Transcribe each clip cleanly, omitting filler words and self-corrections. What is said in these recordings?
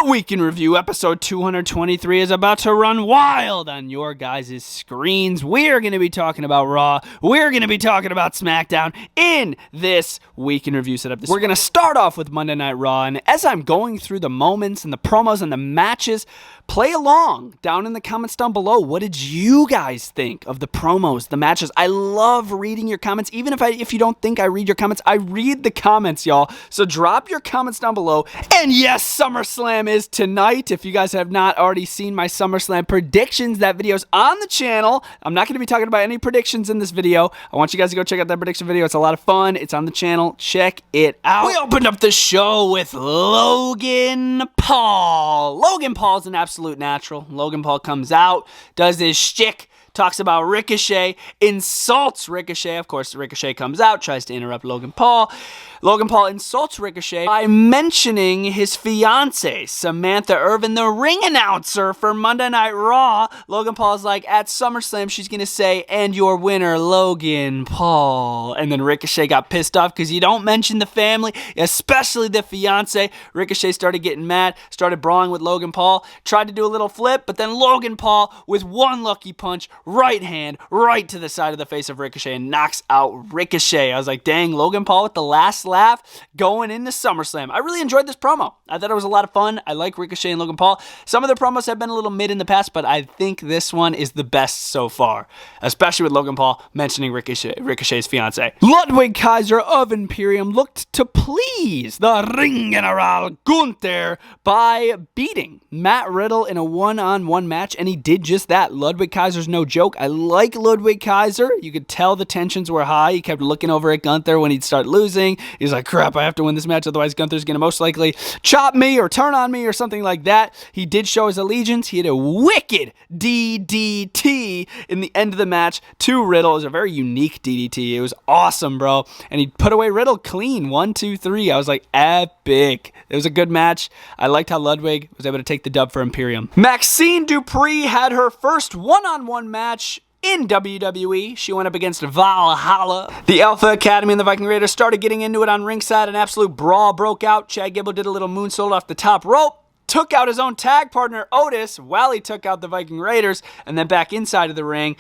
The Week in Review, episode 223, is about to run wild on your guys' screens. We're going to be talking about Raw. We're going to be talking about SmackDown in this Week in Review setup. We're going to start off with Monday Night Raw, and as I'm going through the moments and the promos and the matches, play along down in the comments down below. What did you guys think of the promos, the matches? I love reading your comments. Even if you don't think I read your comments, I read the comments, y'all. So drop your comments down below. And yes, SummerSlam is tonight. If you guys have not already seen my SummerSlam predictions, that video's on the channel. I'm not going to be talking about any predictions in this video. I want you guys to go check out that prediction video. It's a lot of fun. It's on the channel. Check it out. We opened up the show with Logan Paul. Logan Paul's an absolute natural. Logan Paul comes out, does his shtick, talks about Ricochet, insults Ricochet. Of course, Ricochet comes out, tries to interrupt Logan Paul. Logan Paul insults Ricochet by mentioning his fiancée, Samantha Irvin, the ring announcer for Monday Night Raw. Logan Paul's like, at SummerSlam, she's going to say, and your winner, Logan Paul. And then Ricochet got pissed off because you don't mention the family, especially the fiancé. Ricochet started getting mad, started brawling with Logan Paul, tried to do a little flip, but then Logan Paul, with one lucky punch, right hand, right to the side of the face of Ricochet and knocks out Ricochet. I was like, dang, Logan Paul with the last laugh going into SummerSlam. I really enjoyed this promo. I thought it was a lot of fun. I like Ricochet and Logan Paul. Some of the promos have been a little mid in the past, but I think this one is the best so far, especially with Logan Paul mentioning Ricochet's fiance. Ludwig Kaiser of Imperium looked to please the Ring General Gunther by beating Matt Riddle in a one-on-one match, and he did just that. Ludwig Kaiser's no joke. I like Ludwig Kaiser. You could tell the tensions were high. He kept looking over at Gunther when he'd start losing. He's like, crap, I have to win this match, otherwise Gunther's going to most likely chop me or turn on me or something like that. He did show his allegiance. He had a wicked DDT in the end of the match to Riddle. It was a very unique DDT. It was awesome, bro. And he put away Riddle clean. 1, 2, 3. I was like, epic. It was a good match. I liked how Ludwig was able to take the dub for Imperium. Maxine Dupree had her first one-on-one match in WWE. She went up against Valhalla. The Alpha Academy and the Viking Raiders started getting into it on ringside. An absolute brawl broke out. Chad Gable did a little moonsault off the top rope, took out his own tag partner Otis while he took out the Viking Raiders, and then back inside of the ring,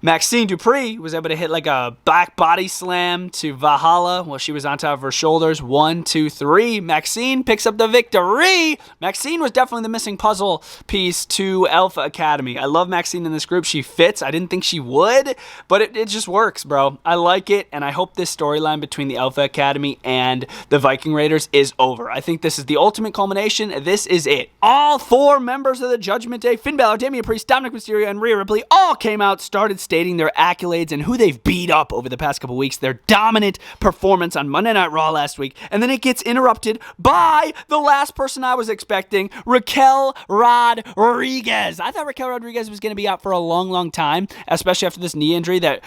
Maxine Dupree was able to hit like a back body slam to Valhalla while she was on top of her shoulders. 1, 2, 3. Maxine picks up the victory. Maxine was definitely the missing puzzle piece to Alpha Academy. I love Maxine in this group. She fits. I didn't think she would, but it just works, bro. I like it, and I hope this storyline between the Alpha Academy and the Viking Raiders is over. I think this is the ultimate culmination. This is it. All 4 members of the Judgment Day, Finn Balor, Damian Priest, Dominic Mysterio, and Rhea Ripley, all came out, started stating their accolades and who they've beat up over the past couple weeks, their dominant performance on Monday Night Raw last week, and then it gets interrupted by the last person I was expecting, Raquel Rodriguez. I thought Raquel Rodriguez was going to be out for a long, long time, especially after this knee injury that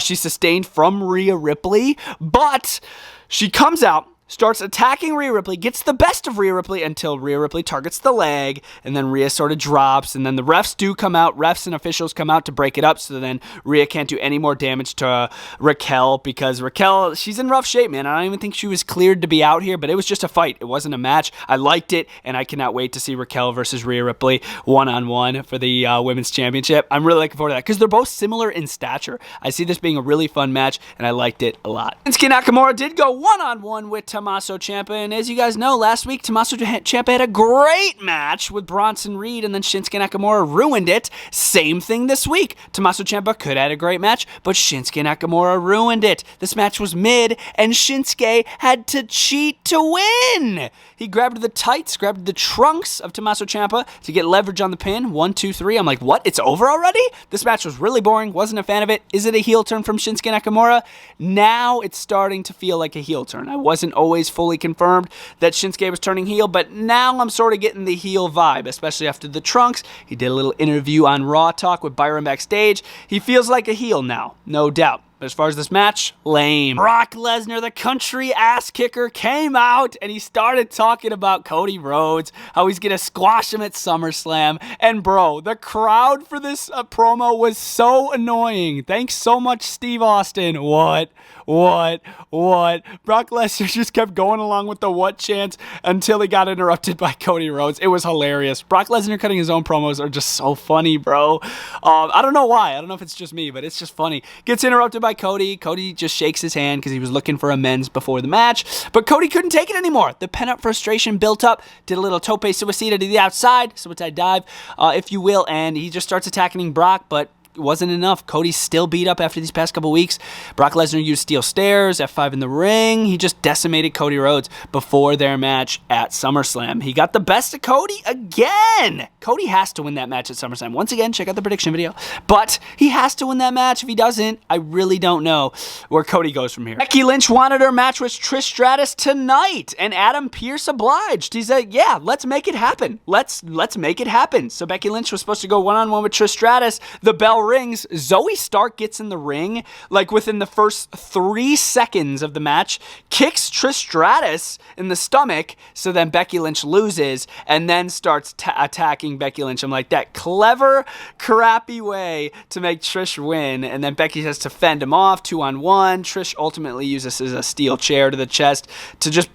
she sustained from Rhea Ripley, but she comes out, starts attacking Rhea Ripley, gets the best of Rhea Ripley until Rhea Ripley targets the leg, and then Rhea sort of drops, and then the refs do come out, refs and officials come out to break it up, so then Rhea can't do any more damage to Raquel, because Raquel, she's in rough shape, man. I don't even think she was cleared to be out here, but it was just a fight. It wasn't a match. I liked it, and I cannot wait to see Raquel versus Rhea Ripley one-on-one for the Women's Championship. I'm really looking forward to that, because they're both similar in stature. I see this being a really fun match, and I liked it a lot. Shinsuke Nakamura did go one-on-one with Tommaso Ciampa, and as you guys know, last week Tommaso Ciampa had a great match with Bronson Reed, and then Shinsuke Nakamura ruined it. Same thing this week. Tommaso Ciampa could have had a great match, but Shinsuke Nakamura ruined it. This match was mid, and Shinsuke had to cheat to win. He grabbed the tights, grabbed the trunks of Tommaso Ciampa to get leverage on the pin. 1, 2, 3. I'm like, what? It's over already? This match was really boring. Wasn't a fan of it. Is it a heel turn from Shinsuke Nakamura? Now it's starting to feel like a heel turn. I wasn't always fully confirmed that Shinsuke was turning heel, but now I'm sort of getting the heel vibe, especially after the trunks. He did a little interview on Raw Talk with Byron backstage. He feels like a heel now, no doubt. But as far as this match, lame. Brock Lesnar, the country ass kicker, came out and he started talking about Cody Rhodes, how he's going to squash him at SummerSlam. And bro, the crowd for this promo was so annoying. Thanks so much, Steve Austin. What? Brock Lesnar just kept going along with the what chants until he got interrupted by Cody Rhodes. It was hilarious. Brock Lesnar cutting his own promos are just so funny, bro. I don't know why. I don't know if it's just me, but it's just funny. Gets interrupted by Cody. Cody just shakes his hand because he was looking for amends before the match, but Cody couldn't take it anymore. The pent-up frustration built up, did a little tope suicida to the outside, suicide dive, if you will, and he just starts attacking Brock, but it wasn't enough. Cody's still beat up after these past couple weeks. Brock Lesnar used steel stairs, F5 in the ring. He just decimated Cody Rhodes before their match at SummerSlam. He got the best of Cody again. Cody has to win that match at SummerSlam. Once again, check out the prediction video. But he has to win that match. If he doesn't, I really don't know where Cody goes from here. Becky Lynch wanted her match with Trish Stratus tonight, and Adam Pearce obliged. He said, yeah, let's make it happen. Let's make it happen. So Becky Lynch was supposed to go one-on-one with Trish Stratus. The bell rings. Zoe Stark gets in the ring, like within the first 3 seconds of the match, kicks Trish Stratus in the stomach, so then Becky Lynch loses, and then starts attacking Becky Lynch. I'm like, that clever, crappy way to make Trish win, and then Becky has to fend him off 2-on-1. Trish ultimately uses a steel chair to the chest to just,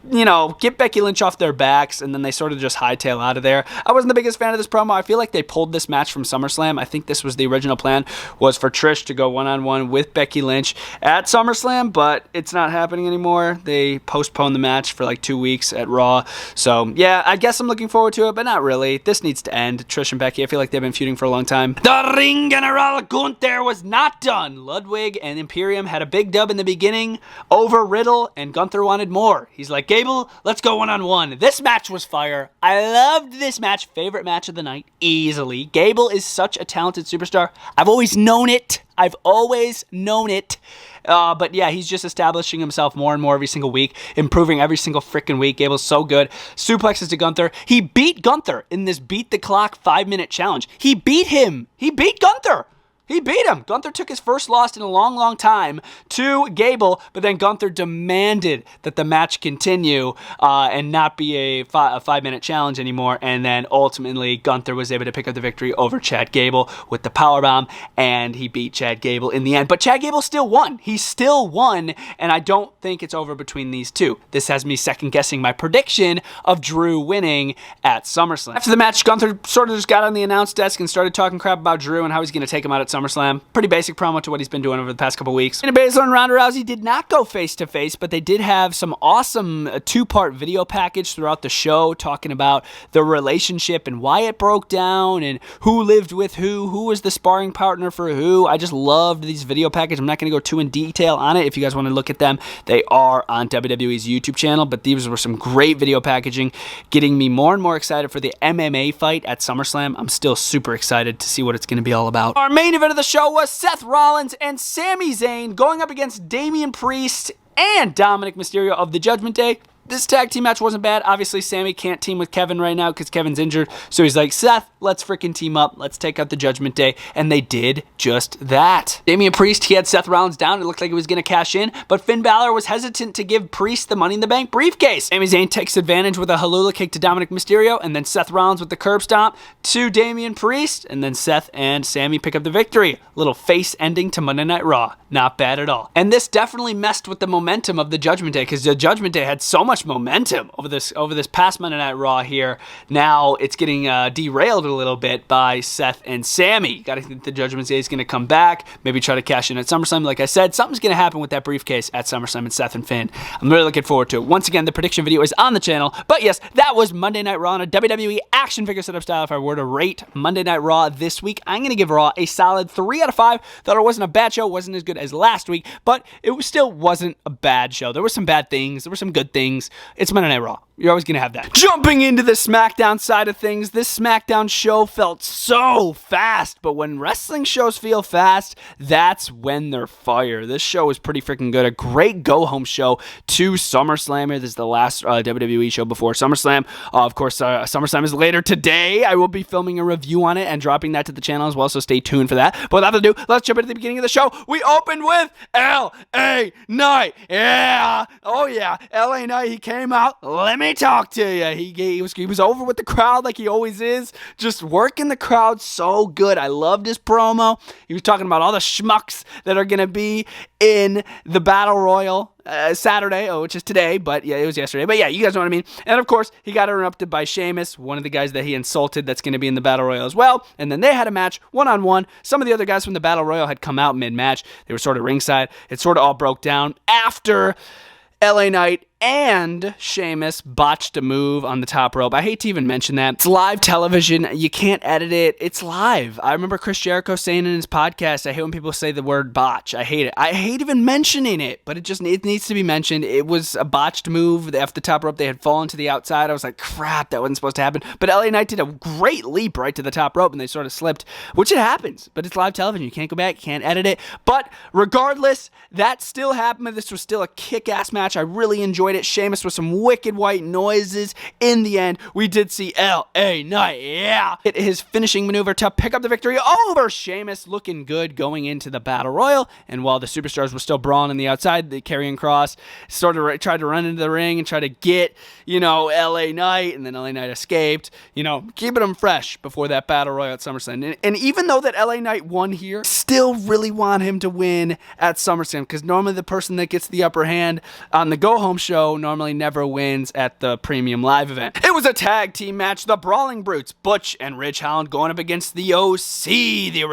get Becky Lynch off their backs, and then they sort of just hightail out of there. I wasn't the biggest fan of this promo. I feel like they pulled this match from SummerSlam. I think this was the original plan, was for Trish to go one-on-one with Becky Lynch at SummerSlam, but it's not happening anymore. They postponed the match for like 2 weeks at Raw. So yeah, I guess I'm looking forward to it, but not really. This needs to end. Trish and Becky, I feel like they've been feuding for a long time. The Ring General Gunther was not done. Ludwig and Imperium had a big dub in the beginning over Riddle, and Gunther wanted more. He's like, Gable, let's go one-on-one. This match was fire. I loved this match. Favorite match of the night, easily. Gable is such a talented superstar. I've always known it. But yeah, he's just establishing himself more and more every single week, improving every single freaking week. Gable's so good. Suplexes to Gunther. He beat Gunther in this beat the clock 5-minute challenge. He beat him. He beat Gunther. He beat him. Gunther took his first loss in a long, long time to Gable, but then Gunther demanded that the match continue and not be a 5-minute challenge anymore, and then ultimately Gunther was able to pick up the victory over Chad Gable with the powerbomb, and he beat Chad Gable in the end. But Chad Gable still won. He still won, and I don't think it's over between these two. This has me second-guessing my prediction of Drew winning at SummerSlam. After the match, Gunther sort of just got on the announce desk and started talking crap about Drew and how he's going to take him out at SummerSlam. Pretty basic promo to what he's been doing over the past couple weeks. Shayna Baszler and Ronda Rousey did not go face-to-face, but they did have some awesome 2-part video package throughout the show talking about the relationship and why it broke down and who lived with who was the sparring partner for who. I just loved these video packages. I'm not going to go too in detail on it. If you guys want to look at them, they are on WWE's YouTube channel, but these were some great video packaging, getting me more and more excited for the MMA fight at SummerSlam. I'm still super excited to see what it's going to be all about. Our main event of the show was Seth Rollins and Sami Zayn going up against Damian Priest and Dominic Mysterio of the Judgment Day. This tag team match wasn't bad. Obviously, Sami can't team with Kevin right now because Kevin's injured. So he's like, Seth, let's freaking team up. Let's take out the Judgment Day. And they did just that. Damian Priest, he had Seth Rollins down. It looked like he was going to cash in. But Finn Balor was hesitant to give Priest the Money in the Bank briefcase. Sami Zayn takes advantage with a Hallula kick to Dominic Mysterio. And then Seth Rollins with the curb stomp to Damian Priest. And then Seth and Sami pick up the victory. Little face ending to Monday Night Raw. Not bad at all. And this definitely messed with the momentum of the Judgment Day because the Judgment Day had so much momentum over this past Monday Night Raw here. Now it's getting derailed a little bit by Seth and Sami. Got to think the Judgment Day is going to come back, maybe try to cash in at SummerSlam. Like I said, something's going to happen with that briefcase at SummerSlam and Seth and Finn. I'm really looking forward to it. Once again, the prediction video is on the channel. But yes, that was Monday Night Raw in a WWE action figure setup style. If I were to rate Monday Night Raw this week, I'm going to give Raw a solid 3 out of 5. Thought it wasn't a bad show, wasn't as good as last week, but it still wasn't a bad show. There were some bad things, there were some good things. It's Monday Night Raw. You're always going to have that. Jumping into the SmackDown side of things, this SmackDown show felt so fast, but when wrestling shows feel fast, that's when they're fire. This show was pretty freaking good. A great go-home show to SummerSlam. This is the last WWE show before SummerSlam. Of course, SummerSlam is later today. I will be filming a review on it and dropping that to the channel as well, so stay tuned for that. But without ado, let's jump into the beginning of the show. We opened with LA Knight. Yeah. Oh, yeah. LA Knight, he came out. Let me talk to you. He was over with the crowd like he always is, just working the crowd so good. I loved his promo. He was talking about all the schmucks that are going to be in the Battle Royal Saturday, which is today, but yeah, it was yesterday. But yeah, you guys know what I mean. And of course, he got interrupted by Sheamus, one of the guys that he insulted that's going to be in the Battle Royal as well. And then they had a match one-on-one. Some of the other guys from the Battle Royal had come out mid-match. They were sort of ringside. It sort of all broke down after LA Knight and Sheamus botched a move on the top rope. I hate to even mention that. It's live television. You can't edit it. It's live. I remember Chris Jericho saying in his podcast, I hate when people say the word botch. I hate it. I hate even mentioning it, but it needs to be mentioned. It was a botched move. Off the top rope, they had fallen to the outside. I was like, crap, that wasn't supposed to happen. But LA Knight did a great leap right to the top rope, and they sort of slipped, which it happens. But it's live television. You can't go back. You can't edit it. But regardless, that still happened. This was still a kick-ass match. I really enjoyed it. Sheamus with some wicked white noises. In the end, we did see LA Knight, hit his finishing maneuver to pick up the victory over Sheamus, looking good going into the Battle Royal. And while the Superstars were still brawling on the outside, the Karrion Kross sort of tried to run into the ring and try to get, LA Knight, and then LA Knight escaped, keeping him fresh before that Battle Royal at SummerSlam. And even though that LA Knight won here, still really want him to win at SummerSlam, because normally the person that gets the upper hand on the go-home show normally never wins at the premium live event. It was a tag team match. The Brawling Brutes, Butch and Hound, going up against the OC, the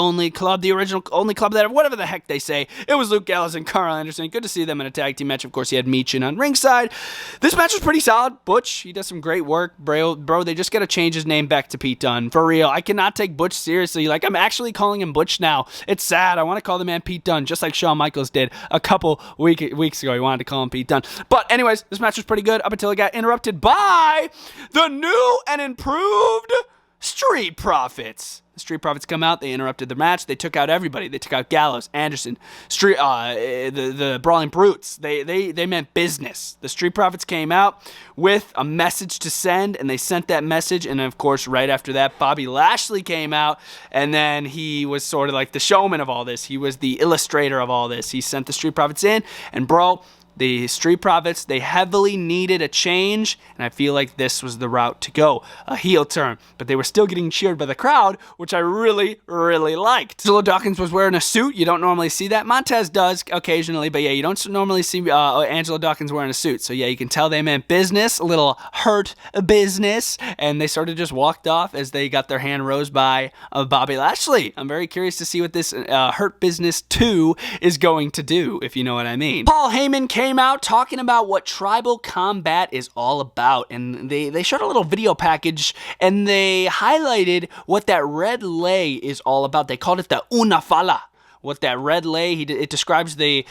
only club that, whatever the heck they say. It was Luke Gallows and Carl Anderson. Good to see them in a tag team match. Of course, he had Meechin on ringside. This match was pretty solid. Butch, he does some great work. Bro, they just got to change his name back to Pete Dunne. For real, I cannot take Butch seriously. Like, I'm actually calling him Butch now. It's sad. I want to call the man Pete Dunne, just like Shawn Michaels did a couple weeks ago. He wanted to call him Pete Dunne. But anyways, this match was pretty good up until it got interrupted by the new and improved Street Profits. The Street Profits come out. They interrupted the match. They took out everybody. They took out Gallows, Anderson, the Brawling Brutes. They meant business. The Street Profits came out with a message to send, and they sent that message. And of course, right after that, Bobby Lashley came out, and then he was sort of like the showman of all this. He was the illustrator of all this. He sent the Street Profits in, and bro, the Street Profits, they heavily needed a change, and I feel like this was the route to go, a heel turn. But they were still getting cheered by the crowd, which I really, really liked. Angelo Dawkins was wearing a suit. You don't normally see that. Montez does occasionally, but yeah, you don't normally see Angelo Dawkins wearing a suit. So yeah, you can tell they meant business, a little hurt business, and they sort of just walked off as they got their hand rose by Bobby Lashley. I'm very curious to see what this Hurt Business 2 is going to do, if you know what I mean. Paul Heyman came out talking about what tribal combat is all about, and they showed a little video package, and they highlighted what that red lei is all about. They called it the Una Fala. What that red lei, it describes the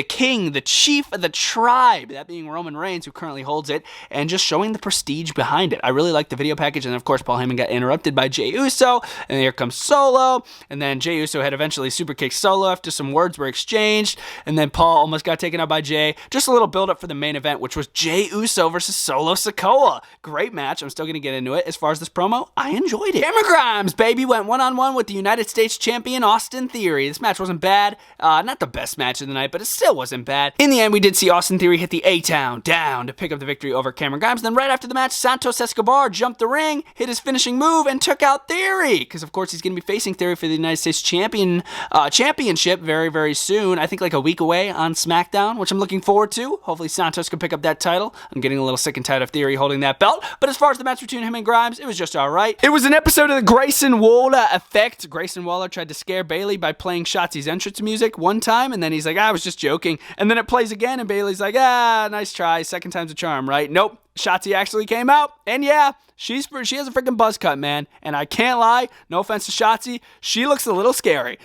king, the chief of the tribe, that being Roman Reigns, who currently holds it, and just showing the prestige behind it. I really liked the video package, and of course, Paul Heyman got interrupted by Jey Uso, and here comes Solo, and then Jey Uso had eventually super kicked Solo after some words were exchanged, and then Paul almost got taken out by Jey. Just a little build-up for the main event, which was Jey Uso versus Solo Sikoa. Great match. I'm still going to get into it. As far as this promo, I enjoyed it. Cameron Grimes, baby, went one-on-one with the United States champion Austin Theory. This match wasn't bad. Not the best match of the night, but it still wasn't bad. In the end, we did see Austin Theory hit the A-Town down to pick up the victory over Cameron Grimes. Then right after the match, Santos Escobar jumped the ring, hit his finishing move, and took out Theory. Because, of course, he's going to be facing Theory for the United States championship very, very soon. I think like a week away on SmackDown, which I'm looking forward to. Hopefully, Santos can pick up that title. I'm getting a little sick and tired of Theory holding that belt. But as far as the match between him and Grimes, it was just all right. It was an episode of the Grayson Waller effect. Grayson Waller tried to scare Bayley by playing Shotzi's entrance music one time, and then he's like, I was just joking. And then it plays again, and Bayley's like, nice try. Second time's a charm, right? Nope. Shotzi actually came out, and yeah, she has a freaking buzz cut, man. And I can't lie, no offense to Shotzi, she looks a little scary.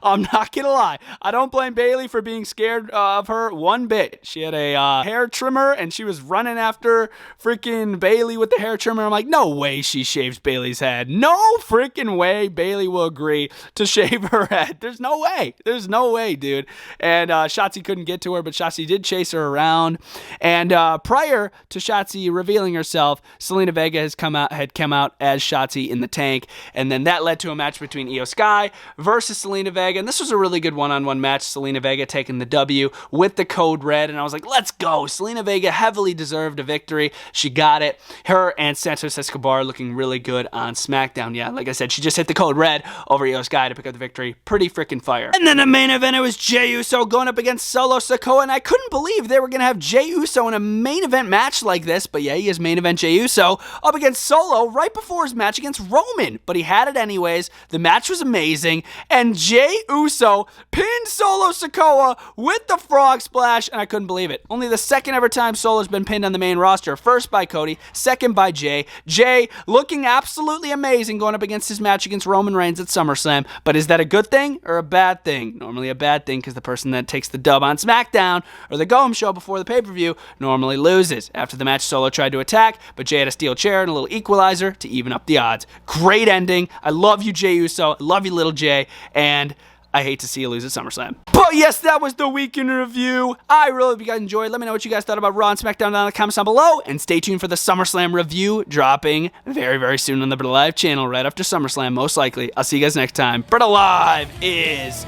I'm not gonna lie. I don't blame Bayley for being scared of her one bit. She had a hair trimmer, and she was running after freaking Bayley with the hair trimmer. I'm like, no way she shaves Bayley's head. No freaking way Bayley will agree to shave her head. There's no way. There's no way, dude. And Shotzi couldn't get to her, but Shotzi did chase her around. And prior to Shotzi revealing herself, Selena Vega had come out as Shotzi in the tank, and then that led to a match between Io Sky versus Selena Vega, and this was a really good one-on-one match. Selena Vega taking the W with the code red, and I was like, let's go. Selena Vega heavily deserved a victory. She got it. Her and Santos Escobar looking really good on SmackDown. Yeah, like I said, she just hit the code red over Io Sky to pick up the victory. Pretty freaking fire. And then the main event, it was Jey Uso going up against Solo Sikoa, and I couldn't believe they were going to have Jey Uso in a main event match like this, but yeah, he is main event Jey Uso up against Solo right before his match against Roman, but he had it anyways. The match was amazing, and Jey Uso pinned Solo Sikoa with the frog splash, and I couldn't believe it. Only the second ever time Solo's been pinned on the main roster. First by Cody, second by Jey. Jey looking absolutely amazing going up against his match against Roman Reigns at SummerSlam, but is that a good thing or a bad thing? Normally a bad thing, because the person that takes the dub on SmackDown or the Go-Home show before the pay-per-view normally loses. After the match, Solo tried to attack, but Jey had a steel chair and a little equalizer to even up the odds. Great ending. I love you, Jey Uso. I love you, little Jey. And I hate to see you lose at SummerSlam. But yes, that was the week in review. I really hope you guys enjoyed. Let me know what you guys thought about Raw and SmackDown down in the comments down below. And stay tuned for the SummerSlam review dropping very, very soon on the Brita Live channel right after SummerSlam, most likely. I'll see you guys next time. Brita Live is